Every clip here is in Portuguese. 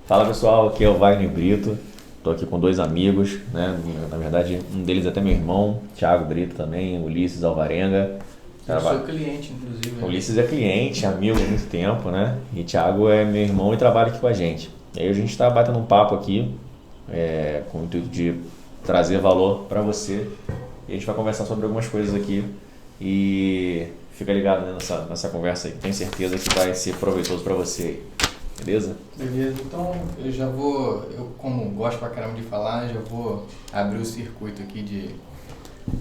Fala pessoal, aqui é o Wagner Brito, estou aqui com dois amigos, né? Na verdade, um deles é até meu irmão, Thiago Brito também, Ulisses Alvarenga. Eu sou cliente, inclusive. Ulisses é cliente, amigo há muito tempo, né? E Thiago é meu irmão e trabalha aqui com a gente. E aí a gente está batendo um papo aqui, com o intuito de trazer valor para você. E a gente vai conversar sobre algumas coisas aqui e fica ligado, né, nessa conversa aí, que tenho certeza que vai ser proveitoso para você aí. Beleza? Beleza, então eu como gosto pra caramba de falar, já vou abrir o circuito aqui de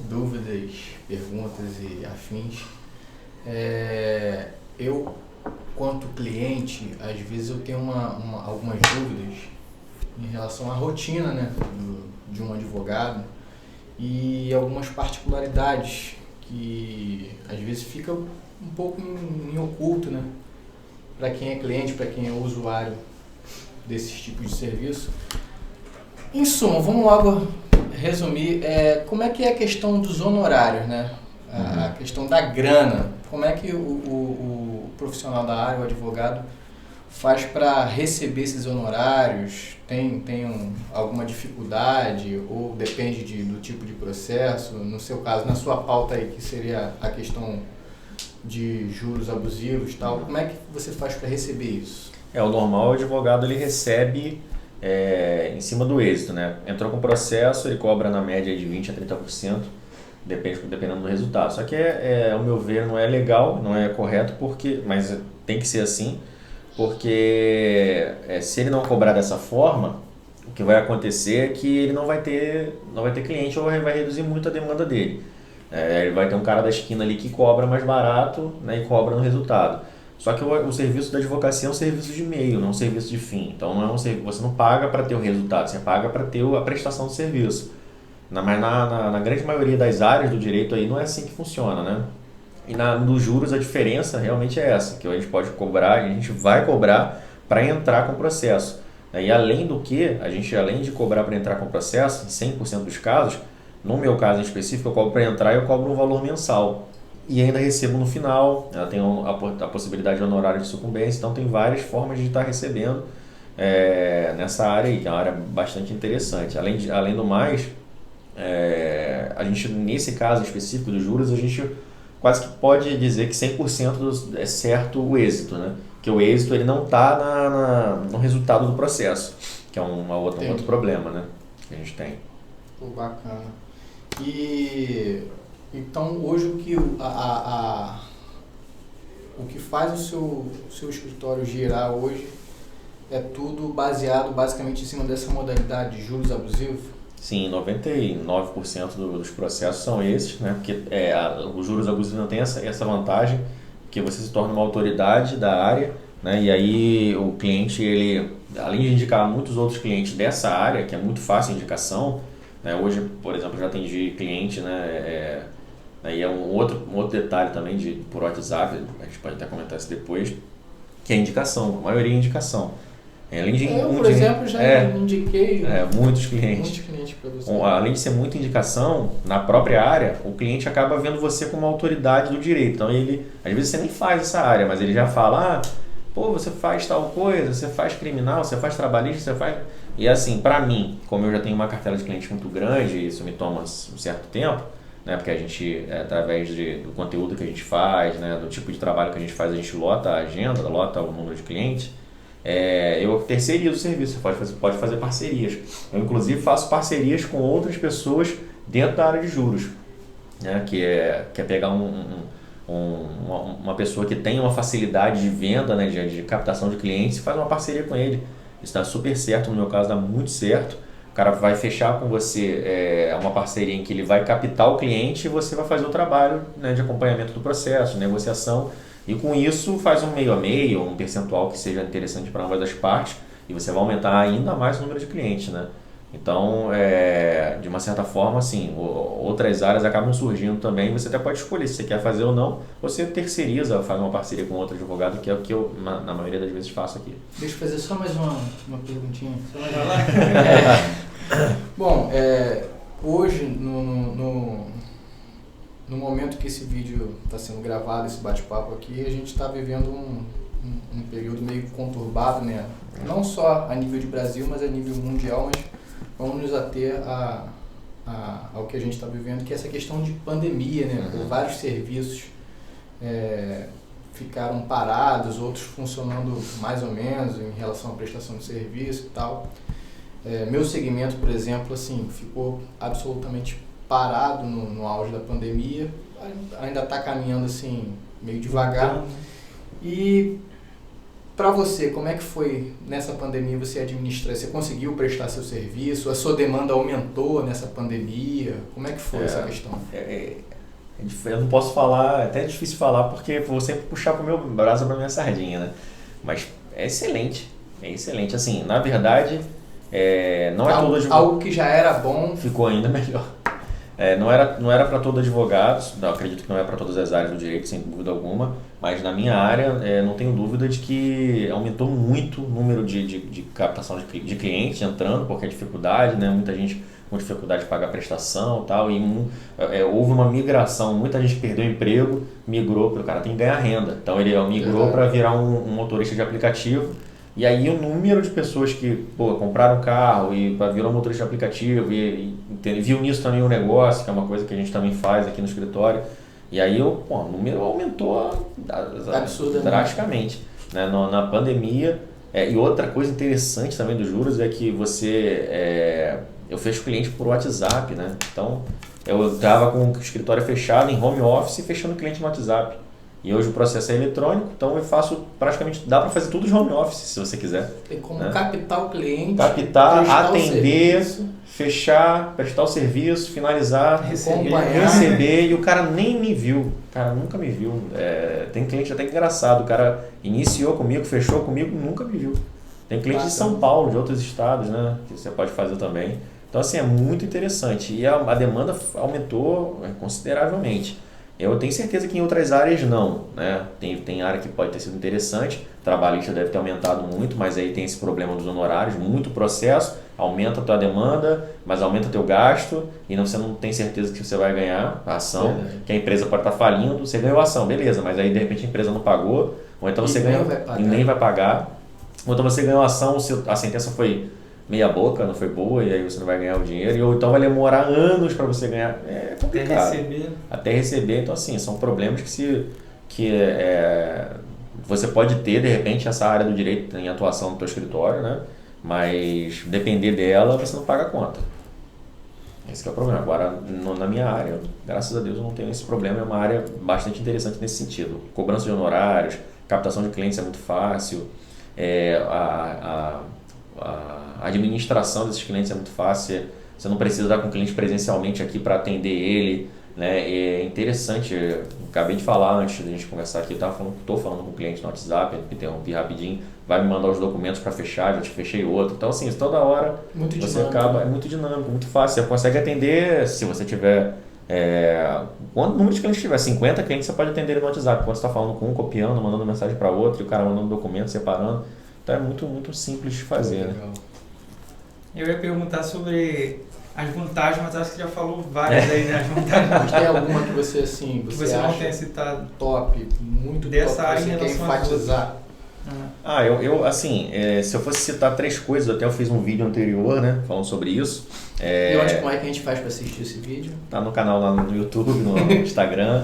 dúvidas, perguntas e afins. Eu, quanto cliente, às vezes eu tenho algumas dúvidas em relação à rotina, né, de um advogado e algumas particularidades que às vezes fica um pouco em oculto, né? Para quem é cliente, para quem é usuário desses tipos de serviço. Em suma, vamos logo resumir, como é que é a questão dos honorários, né? A questão da grana. Como é que o profissional da área, o advogado, faz para receber esses honorários? Tem alguma dificuldade ou depende do tipo de processo? No seu caso, na sua pauta aí, que seria a questão de juros abusivos e tal, como é que você faz para receber isso? O normal, o advogado ele recebe em cima do êxito, né? Entrou com processo, ele cobra na média de 20% a 30%, dependendo do resultado. Só que, ao meu ver, não é legal, não é correto, mas tem que ser assim, porque se ele não cobrar dessa forma, o que vai acontecer é que ele não vai ter cliente ou vai reduzir muito a demanda dele. Ele vai ter um cara da esquina ali que cobra mais barato, né, e cobra no resultado. Só que o serviço da advocacia é um serviço de meio, não um serviço de fim. Então você não paga para ter o resultado, você paga para ter a prestação do serviço. Mas na grande maioria das áreas do direito aí não é assim que funciona, né? E nos juros a diferença realmente é essa, que a gente pode cobrar, a gente vai cobrar para entrar com o processo. E além do que, além de cobrar para entrar com o processo, em 100% dos casos, no meu caso em específico, eu cobro para entrar e eu cobro um valor mensal. E ainda recebo no final, ela tem a possibilidade de honorário de sucumbência, então tem várias formas de estar recebendo nessa área aí, que é uma área bastante interessante. Além do mais, a gente, nesse caso específico dos juros, a gente quase que pode dizer que 100% é certo o êxito, né? Que o êxito ele não está no resultado do processo, que é um outro problema, né, que a gente tem. Pô, bacana. E então hoje o que faz o seu escritório girar hoje é tudo baseado basicamente em cima dessa modalidade de juros abusivos? Sim, 99% dos processos são esses, né? Porque os juros abusivos não tem essa vantagem, que você se torna uma autoridade da área, né? E aí o cliente, ele, além de indicar muitos outros clientes dessa área, que é muito fácil a indicação, né? Hoje, por exemplo, eu já atendi cliente, né? E é um outro detalhe também por WhatsApp, a gente pode até comentar isso depois, que é a indicação, a maioria é indicação. Eu, por exemplo, já indiquei muitos clientes para você. Além de ser muita indicação, na própria área, o cliente acaba vendo você como uma autoridade do direito. Então, às vezes você nem faz essa área, mas ele já fala, você faz tal coisa, você faz criminal, você faz trabalhista, você faz... E assim, para mim, como eu já tenho uma cartela de clientes muito grande, isso me toma um certo tempo, né, porque a gente, através do conteúdo que a gente faz, né, do tipo de trabalho que a gente faz, a gente lota a agenda, lota o número de clientes. Eu terceirizo o serviço, você pode fazer parcerias. Eu, inclusive, faço parcerias com outras pessoas dentro da área de juros, né? Que é pegar uma pessoa que tem uma facilidade de venda, né? de captação de clientes, e faz uma parceria com ele. Isso dá super certo, no meu caso dá muito certo. O cara vai fechar com você uma parceria em que ele vai captar o cliente e você vai fazer o trabalho, né, de acompanhamento do processo, de negociação. E com isso faz um meio a meio, um percentual que seja interessante para ambas as partes, e você vai aumentar ainda mais o número de clientes, né? Então, de uma certa forma, assim, outras áreas acabam surgindo também, você até pode escolher se você quer fazer ou não, ou você terceiriza, faz uma parceria com outro advogado, que é o que eu, na maioria das vezes, faço aqui. Deixa eu fazer só mais uma perguntinha. Bom, hoje, no momento que esse vídeo está sendo gravado, esse bate-papo aqui, a gente está vivendo um período meio conturbado, né? Não só a nível de Brasil, mas a nível mundial, mas vamos nos ater ao que a gente está vivendo, que é essa questão de pandemia, né? Vários serviços ficaram parados, outros funcionando mais ou menos em relação à prestação de serviço e tal. Meu segmento, por exemplo, assim, ficou absolutamente parado no auge da pandemia, ainda está caminhando assim, meio devagar. E para você, como é que foi nessa pandemia você administrar? Você conseguiu prestar seu serviço? A sua demanda aumentou nessa pandemia? Como é que foi essa questão? Eu não posso falar, até é difícil falar porque vou sempre puxar para o meu brasa, para minha sardinha, né? Mas é excelente, assim, na verdade, não é todo advogado. Algo que já era bom ficou ainda melhor. Não era para todo advogado, acredito que não é para todas as áreas do direito, sem dúvida alguma, mas na minha área não tenho dúvida de que aumentou muito o número de captação de clientes entrando, porque a dificuldade, né? Muita gente com dificuldade de pagar prestação e tal, e houve uma migração, muita gente que perdeu o emprego, migrou, porque o cara tem que ganhar renda, então ele migrou para virar um motorista de aplicativo. E aí o número de pessoas que compraram carro e virou motorista de aplicativo e viu nisso também um negócio, que é uma coisa que a gente também faz aqui no escritório. E aí o número aumentou drasticamente, né? Na pandemia. E outra coisa interessante também dos juros é que eu fecho cliente por WhatsApp, né? Então eu estava com o escritório fechado em home office e fechando cliente no WhatsApp. E hoje o processo é eletrônico, então eu faço praticamente, dá para fazer tudo de home office, se você quiser. Tem como captar o cliente, atender, fechar, prestar o serviço, finalizar, receber, e o cara nem me viu, o cara nunca me viu. Tem cliente até engraçado, o cara iniciou comigo, fechou comigo, nunca me viu. Tem cliente de São Paulo, de outros estados, né, que você pode fazer também. Então assim, é muito interessante e a demanda aumentou consideravelmente. Eu tenho certeza que em outras áreas não, né? Tem área que pode ter sido interessante, trabalhista deve ter aumentado muito, mas aí tem esse problema dos honorários, muito processo, aumenta a tua demanda, mas aumenta teu gasto e você não tem certeza que você vai ganhar a ação, que a empresa pode estar falindo, você ganhou a ação, beleza, mas aí de repente a empresa não pagou, ou então você ganhou e nem vai pagar, ou então você ganhou a ação, a sentença foi meia boca, não foi boa, e aí você não vai ganhar o dinheiro, ou então vai demorar anos para você ganhar. É complicado. Até receber. Então, assim, são problemas você pode ter, de repente, essa área do direito em atuação no teu escritório, né? Mas depender dela, você não paga a conta. Esse que é o problema. Agora, na minha área, graças a Deus, eu não tenho esse problema. É uma área bastante interessante nesse sentido. Cobrança de honorários, captação de clientes é muito fácil, a administração desses clientes é muito fácil, você não precisa estar com o cliente presencialmente aqui para atender ele, né? É interessante, eu acabei de falar antes da gente conversar aqui, estou falando com o cliente no WhatsApp, interrompi rapidinho, vai me mandar os documentos para fechar, já te fechei outro, então assim, toda hora é muito dinâmico, muito fácil, você consegue atender, se você tiver, quanto número de clientes tiver, 50 clientes você pode atender ele no WhatsApp, quando você está falando com um, copiando, mandando mensagem para outro, e o cara mandando documento, separando. Então é muito, muito simples de fazer. Né? Eu ia perguntar sobre as vantagens, mas acho que já falou várias aí, né? As vantagens. Mas tem alguma que você assim, você não acha tenha citado top, muito dessa top, área você em quer relação enfatizar? Eu assim, se eu fosse citar 3 coisas, até eu fiz um vídeo anterior, né, falando sobre isso. E como é que a gente faz para assistir esse vídeo? Tá no canal lá no YouTube, no Instagram,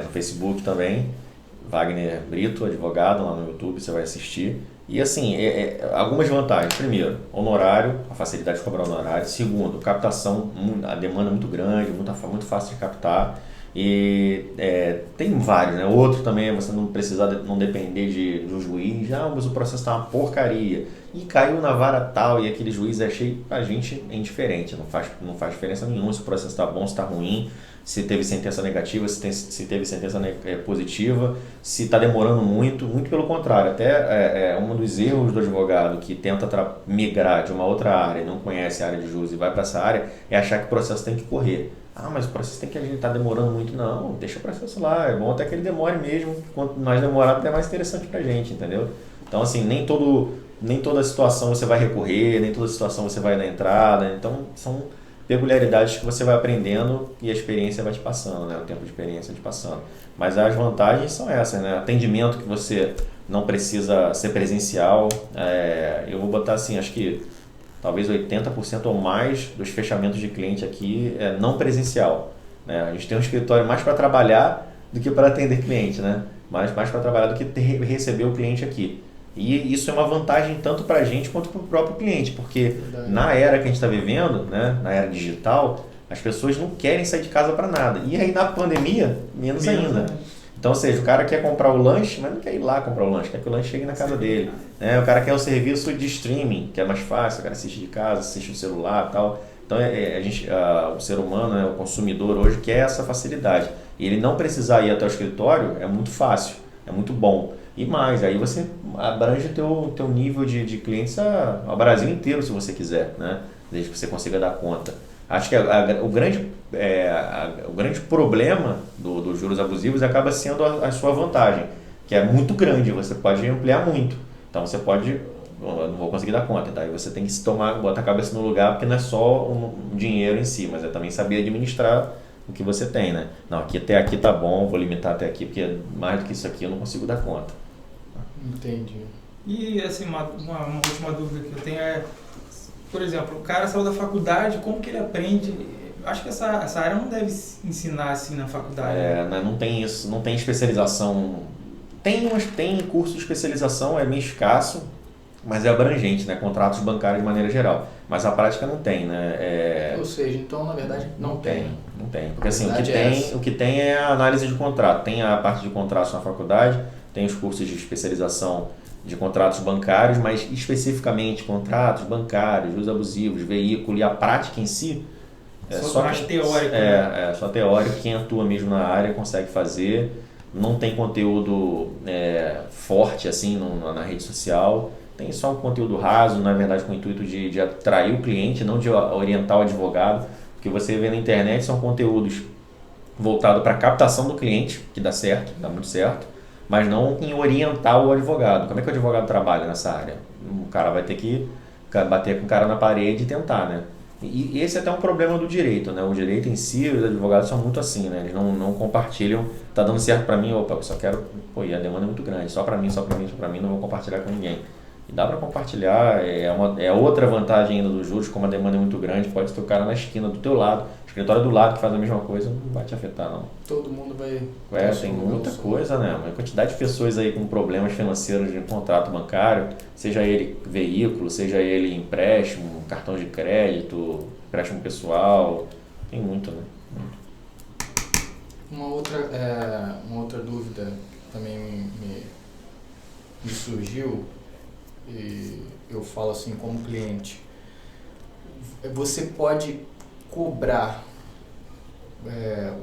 no Facebook também. Wagner Brito, advogado, lá no YouTube, você vai assistir. E assim, algumas vantagens. Primeiro, honorário, a facilidade de cobrar honorário. Segundo, captação, a demanda é muito grande, muito fácil de captar. E tem vários, né? Outro também é você não depender do juiz. Mas o processo está uma porcaria. E caiu na vara tal, e aquele juiz achei pra gente é indiferente. Não faz diferença nenhuma se o processo está bom, se está ruim. Se teve sentença negativa, se teve sentença positiva, se está demorando muito pelo contrário. Até um dos erros do advogado que tenta migrar de uma outra área e não conhece a área de juros e vai para essa área é achar que o processo tem que correr. Mas o processo tem que estar demorando muito. Não, deixa o processo lá, é bom até que ele demore mesmo. Quanto mais demorado, é mais interessante para a gente, entendeu? Então, assim, nem toda situação você vai recorrer, nem toda situação você vai na entrada. Então, peculiaridades que você vai aprendendo e a experiência vai te passando, né? O tempo de experiência vai te passando. Mas as vantagens são essas, né? Atendimento que você não precisa ser presencial. Eu vou botar assim, acho que talvez 80% ou mais dos fechamentos de cliente aqui é não presencial, né? A gente tem um escritório mais para trabalhar do que para atender cliente, né? Mais para trabalhar do que receber o cliente aqui. E isso é uma vantagem tanto para a gente quanto para o próprio cliente, porque na era que a gente está vivendo, né, na era digital, as pessoas não querem sair de casa para nada. E aí na pandemia, menos ainda. Então, ou seja, o cara quer comprar o lanche, mas não quer ir lá comprar o lanche, quer que o lanche chegue na casa dele. Né? O cara quer o serviço de streaming, que é mais fácil, o cara assiste de casa, assiste no celular e tal. Então, o ser humano, né, o consumidor hoje quer essa facilidade. E ele não precisar ir até o escritório é muito fácil, é muito bom. E mais, aí você abrange o teu nível de clientes ao Brasil inteiro, se você quiser, né? Desde que você consiga dar conta. Acho que o grande problema dos juros abusivos acaba sendo a sua vantagem, que é muito grande, você pode ampliar muito. Então você pode, eu não vou conseguir dar conta, daí você tem que botar a cabeça no lugar, porque não é só um dinheiro em si, mas é também saber administrar o que você tem, né? Não, até aqui tá bom, vou limitar até aqui, porque mais do que isso aqui eu não consigo dar conta. Entendi. E assim, uma última dúvida que eu tenho é, por exemplo, o cara saiu da faculdade, como que ele aprende? Acho que essa área não deve ensinar assim na faculdade. Não tem isso, não tem especialização. Tem curso de especialização, é meio escasso, mas é abrangente, né? Contratos bancários de maneira geral. Mas a prática não tem, né? Ou seja, então na verdade não tem. Não tem. Porque assim, o que tem é a análise de contrato. Tem a parte de contratos na faculdade, tem os cursos de especialização de contratos bancários, mas especificamente contratos bancários, juros abusivos, veículo e a prática em si é só mais teórico. Só teórico. Quem atua mesmo na área consegue fazer. Não tem conteúdo forte assim na rede social. Tem só um conteúdo raso, na verdade com o intuito de atrair o cliente, não de orientar o advogado. O que você vê na internet são conteúdos voltados para a captação do cliente, que dá certo, dá muito certo, mas não em orientar o advogado. Como é que o advogado trabalha nessa área? O cara vai ter que bater com o cara na parede e tentar, né? E esse é até um problema do direito, né? O direito em si, os advogados são muito assim, né? Eles não compartilham, tá dando certo para mim, opa, eu só quero, e a demanda é muito grande, só para mim, não vou compartilhar com ninguém. E dá para compartilhar, é outra vantagem ainda dos juros, como a demanda é muito grande, pode ter o cara na esquina do teu lado, o escritório do lado que faz a mesma coisa, não vai te afetar não. Todo mundo vai... Tem muita coisa, né? Uma quantidade de pessoas aí com problemas financeiros de contrato bancário, seja ele veículo, seja ele empréstimo, cartão de crédito, empréstimo pessoal, tem muito, né? Uma outra dúvida também me surgiu, e eu falo assim como cliente, você pode cobrar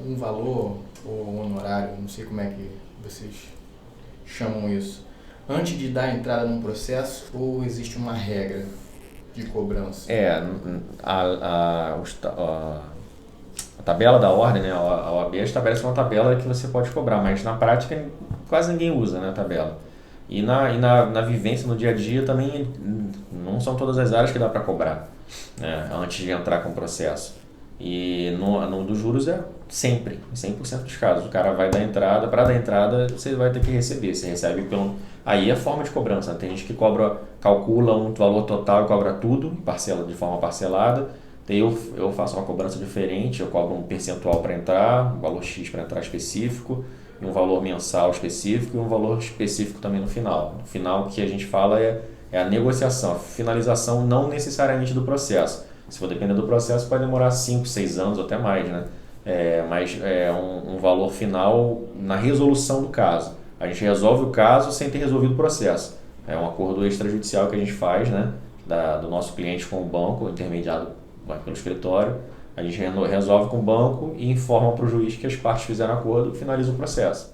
um valor ou um honorário, não sei como é que vocês chamam isso, antes de dar entrada num processo, ou existe uma regra de cobrança? A tabela da ordem, né? A OAB estabelece uma tabela que você pode cobrar, mas na prática quase ninguém usa, né, a tabela. E na vivência, no dia a dia, também não são todas as áreas que dá para cobrar, né, antes de entrar com o processo. E no dos juros é sempre, 100% dos casos. O cara vai dar entrada, para dar entrada você vai ter que receber. Você recebe Aí é forma de cobrança, né? Tem gente que calcula um valor total e cobra tudo de forma parcelada. Eu faço uma cobrança diferente, eu cobro um percentual para entrar, um valor X para entrar específico, e um valor mensal específico e um valor específico também no final. No final, o que a gente fala é a negociação, a finalização não necessariamente do processo. Se for depender do processo, pode demorar 5, 6 anos ou até mais, né? Mas é um valor final na resolução do caso. A gente resolve o caso sem ter resolvido o processo. É um acordo extrajudicial que a gente faz, né? Do nosso cliente com o banco, intermediado pelo escritório. A gente resolve com o banco e informa para o juiz que as partes fizeram acordo e finaliza o processo.